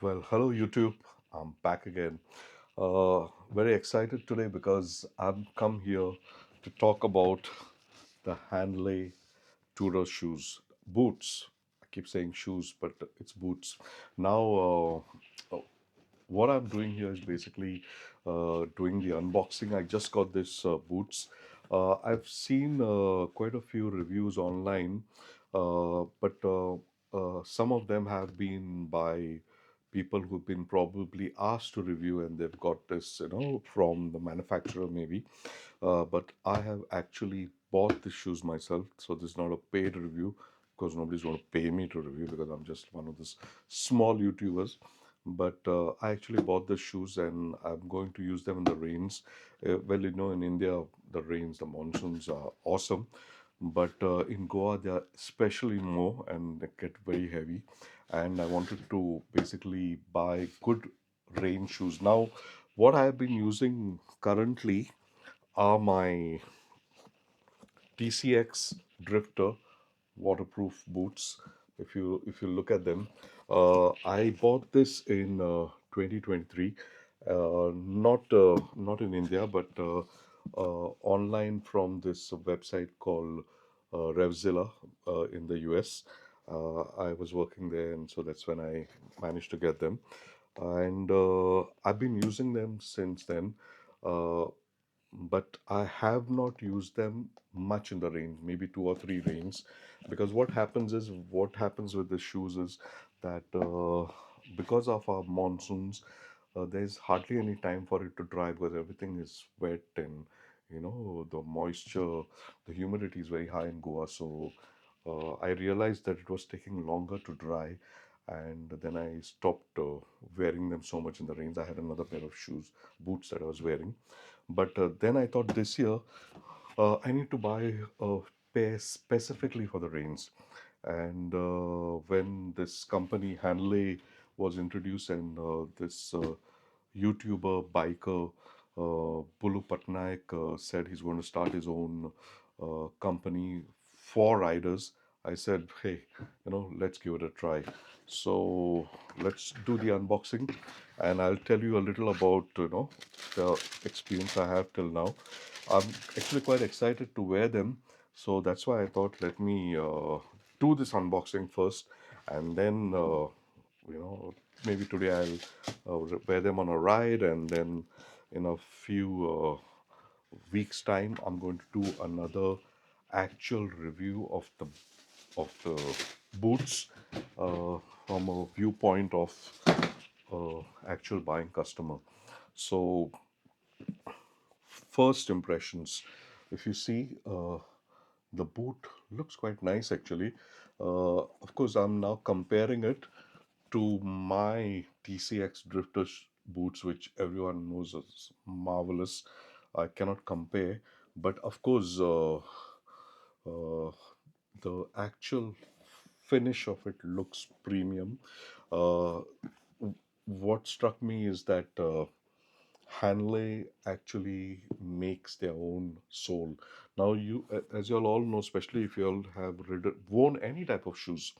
Well, hello YouTube. I'm back again. Very excited today because I've come here to talk about the HanLeh Tudor shoes, boots. I keep saying shoes, but it's boots. Now, what I'm doing here is basically doing the unboxing. I just got this boots. I've seen quite a few reviews online, but some of them have been by people who've been probably asked to review, and they've got this, from the manufacturer maybe. But I have actually bought the shoes myself, so this is not a paid review because nobody's going to pay me to review because I'm just one of these small YouTubers. But I actually bought the shoes and I'm going to use them in the rains. Well, in India, the rains, the monsoons are awesome, but in Goa, they are especially more and they get very heavy. And I wanted to basically buy good rain shoes. Now, what I have been using currently are my TCX Drifter waterproof boots. If you look at them, I bought this in 2023, not in India, but online from this website called Revzilla in the US. I was working there, and so that's when I managed to get them. And I've been using them since then. Uh, but I have not used them much in the rain, maybe two or three rains, because what happens with the shoes is that because of our monsoons, there's hardly any time for it to dry because everything is wet and the moisture, the humidity is very high in Goa. So I realized that it was taking longer to dry, and then I stopped wearing them so much in the rains. I had another pair of boots that I was wearing, but then I thought this year I need to buy a pair specifically for the rains. And when this company HanLeh was introduced, and this YouTuber biker Pulu Patnaik said he's going to start his own company for riders, I said, hey, let's give it a try. So let's do the unboxing, and I'll tell you a little about the experience I have till now. I'm actually quite excited to wear them, so that's why I thought let me do this unboxing first, and then maybe today I'll wear them on a ride, and then in a few weeks' time I'm going to do another actual review of the boots from a viewpoint of actual buying customer. So first impressions, if you see, the boot looks quite nice actually. Of course, I'm now comparing it to my TCX boots, which everyone knows is marvelous. I cannot compare, but of course, uh, the actual finish of it looks premium. Uh, what struck me is that HanLeh actually makes their own sole. Now, as you all know, especially if you all have worn any type of shoes,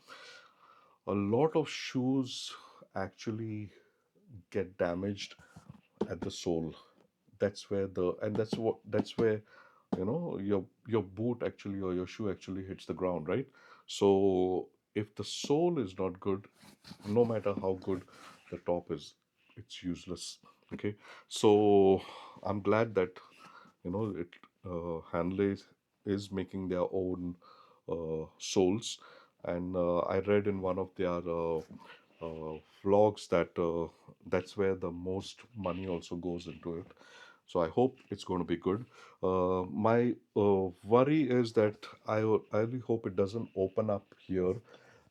a lot of shoes actually get damaged at the sole. That's where your boot actually, or your shoe actually hits the ground, right? So if the sole is not good, no matter how good the top is, it's useless. Okay, so I'm glad that it Hanley is making their own soles, and I read in one of their vlogs that that's where the most money also goes into it. So I hope it's going to be good. My worry is that I really hope it doesn't open up here,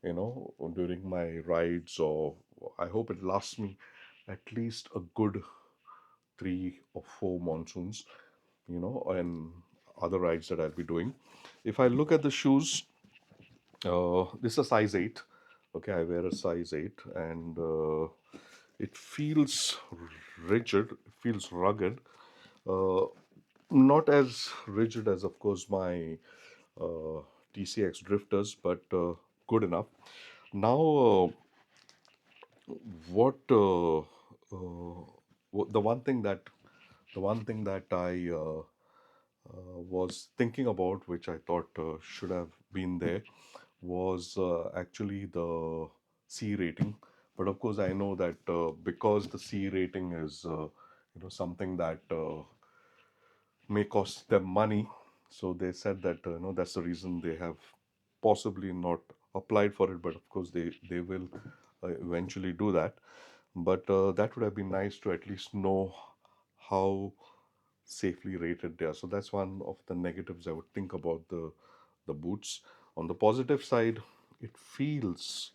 during my rides, or I hope it lasts me at least a good 3 or 4 monsoons, and other rides that I'll be doing. If I look at the shoes, this is a size 8. Okay, I wear a size 8, and it feels rigid, it feels rugged. Uh, Not as rigid as, of course, my uh, TCX drifters, but good enough. Now, What the one thing that I was thinking about, which I thought should have been there, was actually the C rating. But of course, I know that because the C rating is something that may cost them money, so they said that that's the reason they have possibly not applied for it. But of course, they will eventually do that. But that would have been nice to at least know how safely rated they are. So that's one of the negatives I would think about the boots. On the positive side, it feels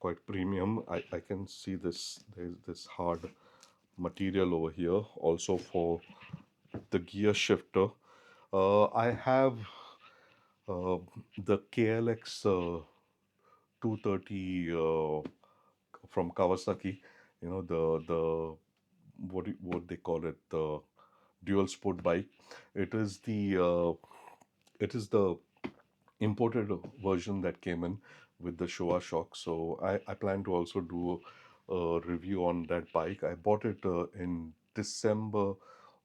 quite premium. I can see this, there's this hard material over here also for the gear shifter. I have uh, the KLX 230 from Kawasaki. The what they call it, the dual sport bike. It is the imported version that came in with the Showa shock. So I plan to also do a review on that bike. I bought it in December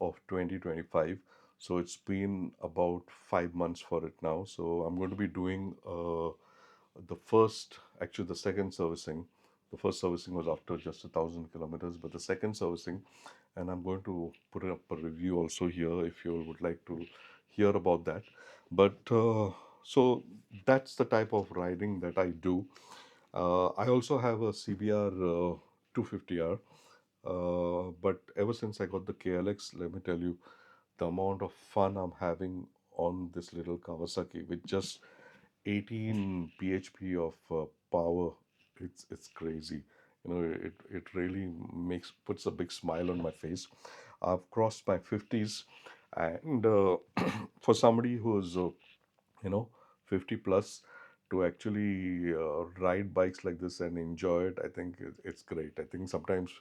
of 2025. So it's been about 5 months for it now. So I'm going to be doing actually the second servicing. The first servicing was after just 1,000 kilometers, but the second servicing, and I'm going to put up a review also here if you would like to hear about that. But so that's the type of riding that I do. I also have a CBR 250R, but ever since I got the KLX, let me tell you, the amount of fun I'm having on this little Kawasaki with just 18 bhp of power. It's crazy. It really makes puts a big smile on my face. I've crossed my 50s, and for somebody who's you know 50 plus, to actually ride bikes like this and enjoy it, I think it's great. I think sometimes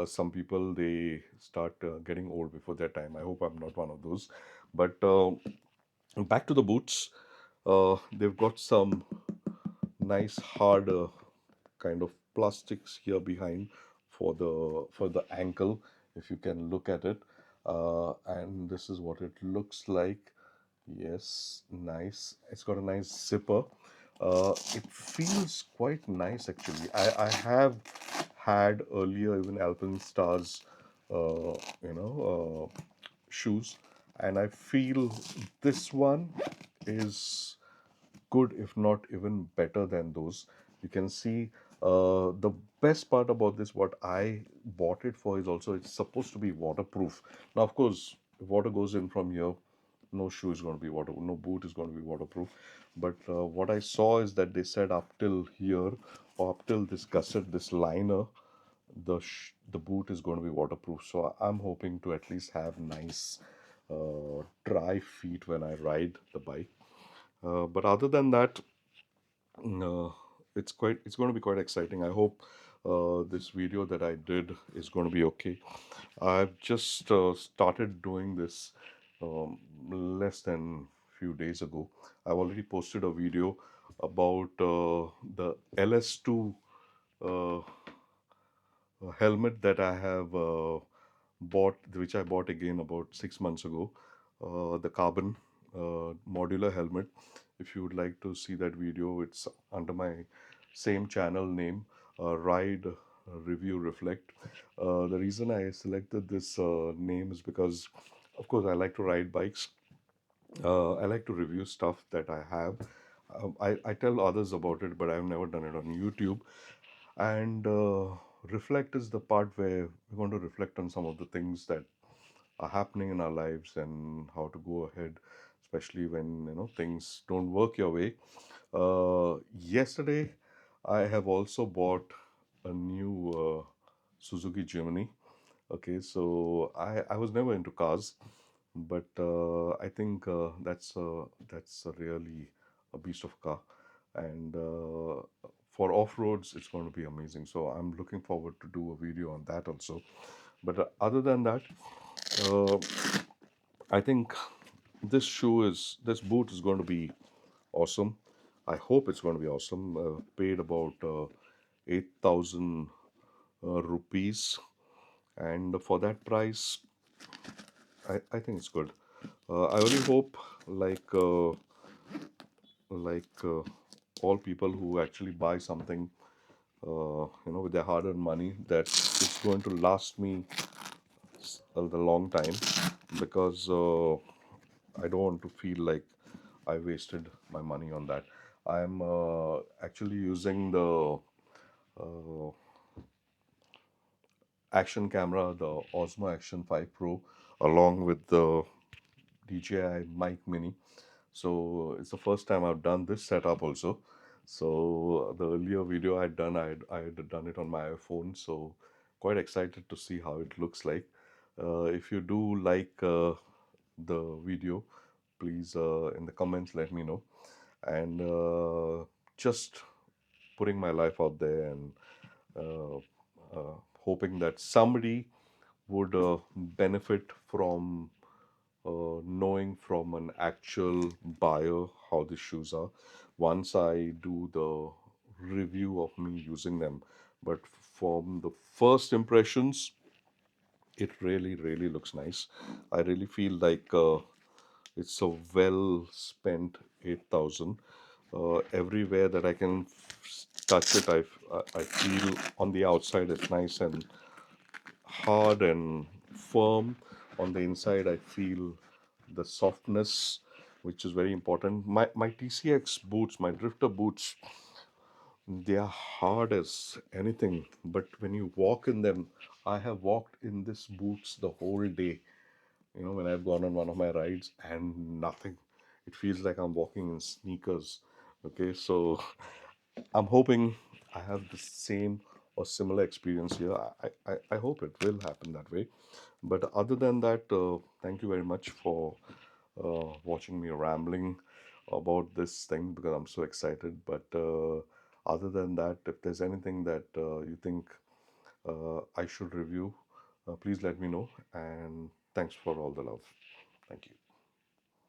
some people, they start getting old before their time. I hope I'm not one of those. But back to the boots. They've got some nice hard kind of plastics here behind for the ankle, if you can look at it. And this is what it looks like. Yes, nice. It's got a nice zipper. It feels quite nice actually. I have had earlier even Alpine Stars, shoes, and I feel this one is good, if not even better than those. You can see the best part about this, what I bought it for, is also it's supposed to be waterproof. Now, of course, if water goes in from here, no shoe is going to be water, no boot is going to be waterproof. But what I saw is that they said up till here, or up till this gusset, this liner, the boot is going to be waterproof. So I'm hoping to at least have nice dry feet when I ride the bike. But other than that, uh, it's going to be quite exciting. I hope this video that I did is going to be okay. I've just started doing this less than few days ago. I've already posted a video about the LS2 uh, helmet that I have bought, which I bought again about 6 months ago. The carbon modular helmet. If you would like to see that video, it's under my same channel name, Ride Review Reflect. The reason I selected this name is because, of course, I like to ride bikes. I like to review stuff that I have. I tell others about it, but I've never done it on YouTube. And reflect is the part where we want to reflect on some of the things that are happening in our lives and how to go ahead, especially when things don't work your way. Yesterday, I have also bought a new Suzuki Jimny. Okay, so I was never into cars, but I think that's a really a beast of a car, and for off roads, it's going to be amazing. So I'm looking forward to do a video on that also. But other than that, uh, I think this boot is going to be awesome. I hope it's going to be awesome. Paid about 8,000 rupees, and for that price, I think it's good. I only hope, like uh, like all people who actually buy something, with their hard-earned money, that it's going to last me the long time, because I don't want to feel like I wasted my money on that. I'm actually using the uh, action camera, the Osmo Action 5 Pro, along with the DJI Mic Mini. So it's the first time I've done this setup also. So the earlier video I had done it on my iPhone. So quite excited to see how it looks like. If you do like the video, please in the comments let me know. And just putting my life out there, and uh, hoping that somebody would benefit from knowing from an actual buyer how the shoes are once I do the review of me using them. But from the first impressions, it really, really looks nice. I really feel like it's a well spent 8,000. Everywhere that I can touch it, I feel on the outside it's nice and hard and firm. On the inside, I feel the softness, which is very important. My TCX boots, my drifter boots, they are hard as anything. But when you walk in them, I have walked in this boots the whole day. When I've gone on one of my rides, and nothing. It feels like I'm walking in sneakers. Okay, so I'm hoping I have the same or similar experience here. I hope it will happen that way. But other than that, thank you very much for watching me rambling about this thing, because I'm so excited. But other than that, if there's anything that you think I should review, please let me know. And thanks for all the love. Thank you.